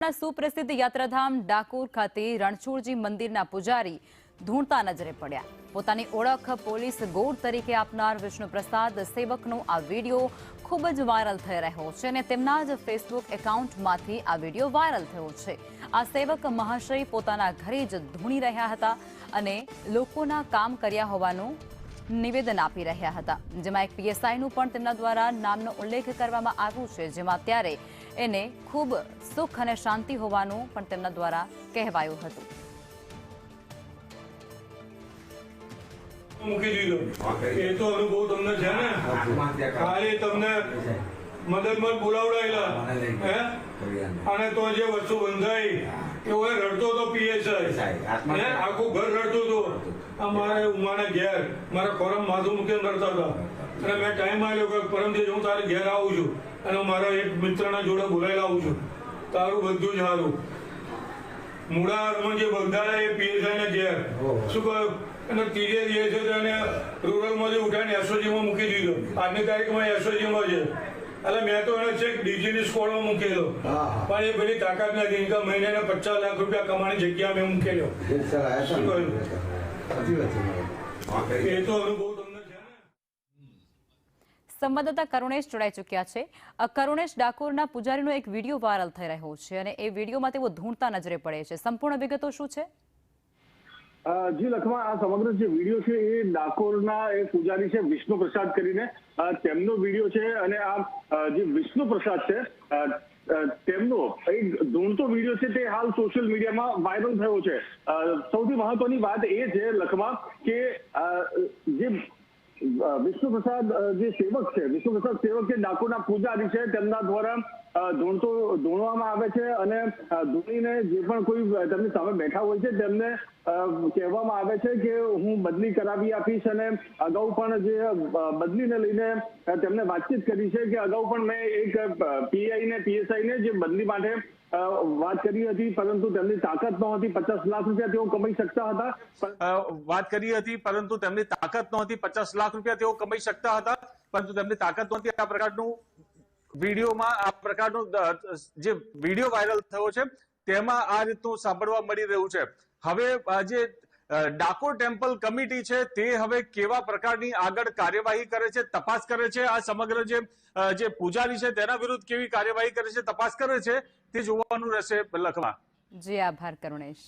ગુજરાતના સુપ્રસિદ્ધ યાત્રાધામ ડાકોર ખાતે રણછોડજી મંદિરના પૂજારી ધૂણતા નજરે પડ્યા। પોતાની ઓળખ પોલીસ ગોળ તરીકે આપનાર વિષ્ણુપ્રસાદ સેવકનો આ વિડીયો ખૂબ જ વાયરલ થઈ રહ્યો છે અને તેમના જ ફેસબુક એકાઉન્ટમાંથી આ વિડીયો વાયરલ થયો છે। આ સેવક મહાશય પોતાના ઘરે જ ધૂણી રહ્યા હતા અને લોકોના કામ કર્યા હોવાનું નિવેદન આપી રહ્યા હતા, જેમાં એક પીએસઆઈનું પણ તેમના દ્વારા નામનો ઉલ્લેખ કરવામાં આવ્યો છે, જેમાં ત્યારે એને ખૂબ સુખ અને શાંતિ હોવાનું પણ તેમના દ્વારા કહેવાયું હતું। મૂકી દીધો એ તો અનુભવ તમને છે ને, ખાલી તમને મદદમાં બોલાવડાયેલા હે, અને તો જે વસ્તુ બંધાઈ એવો રડતો હતો પીએસઆઈ, આખું ઘર રડતું હતું। અમારે ઉમાના ઘેર મારા ખોરામ માથું મૂકીને રડતા હતા અને મેં ટાઈમ આવ્યો કે પરમ દિવસ હું તારે ઘેર આવું છું અને મારા એક મિત્રના જોડે બોલાયેલા આવું છું, તારું બધું જ સારું। મૂળામાં જે બંધાયા એ પીએસઆઈ ને ઘેર શું કહ્યું, અને ત્રીજે દિવસે તેને રૂરલમાંથી ઉઠાવીને એસઓજીમાં મૂકી દીધો। આજની તારીખમાં એસઓજીમાં છે, એટલે મેં તો એને છેક ડીજીની સ્કોડમાં મૂકેલો, પણ એ બધી તાકાત નથી કે મહિને 50 લાખ રૂપિયા કમાણી જગ્યા મેં મૂકેલો। શું કહ્યું, એ તો અનુભવ તમને છે ને। સંવાદદાતા કરુણેશ જોડાઈ ચૂક્યા છે। કરુણેશ, ડાકોરના પૂજારીનો એક વિડીયો વાયરલ થઈ રહ્યો છે અને એ વિડીયોમાં તેઓ ધૂણતા નજરે પડે છે, સંપૂર્ણ વિગતો શું છે? જી લખમા, આ સમગ્ર જે વિડીયો છે એ ડાકોરના એક પૂજારી છે વિષ્ણુપ્રસાદ કરીને, તેમનો વિડીયો છે અને આ જે વિષ્ણુપ્રસાદ છે તેમનો એક ધૂણતો વિડીયો છે તે હાલ સોશિયલ મીડિયામાં વાયરલ થયો છે। સૌથી મહત્વની વાત એ છે લખમા કે જે વિષ્ણુપ્રસાદ જે સેવક છે, વિષ્ણુપ્રસાદ સેવક જે ડાકોરના પૂજારી છે તેમના દ્વારા ધૂણવામાં આવે છે અને ધૂણીને જે પણ કોઈ તેમની સામે બેઠા હોય છે તેમને કહેવામાં આવે છે કે હું બદલી કરાવી આપીશ, અને અગાઉ પણ જે બદલીને લઈને તેમને વાતચીત કરી છે કે અગાઉ પણ મેં એક પીઆઈ ને પીએસઆઈ ને જે બદલી માટે વાત કરી હતી, પરંતુ તેમની તાકાત નહોતી 50 લાખ રૂપિયા તેઓ કમાઈ શકતા હતા। વાત કરી હતી પરંતુ તેમની તાકાત નહોતી 50 લાખ રૂપિયા તેઓ કમાઈ શકતા હતા, પરંતુ તેમની તાકાત નહોતી। આ પ્રકારનું વિડીયોમાં આ પ્રકારનો જે વિડીયો વાયરલ થયો છે તેમાં આ રીતનું સાંભળવા મળી રહ્યું છે। હવે જે ડાકોર ટેમ્પલ કમિટી છે તે હવે કેવા પ્રકારની આગળ કાર્યવાહી કરે છે, તપાસ કરે છે, આ સમગ્ર જે પૂજારી છે તેના વિરુદ્ધ કેવી કાર્યવાહી કરે છે, તપાસ કરે છે, તે જોવાનું રહેશે। લખવા જી આભાર કરુણેશ।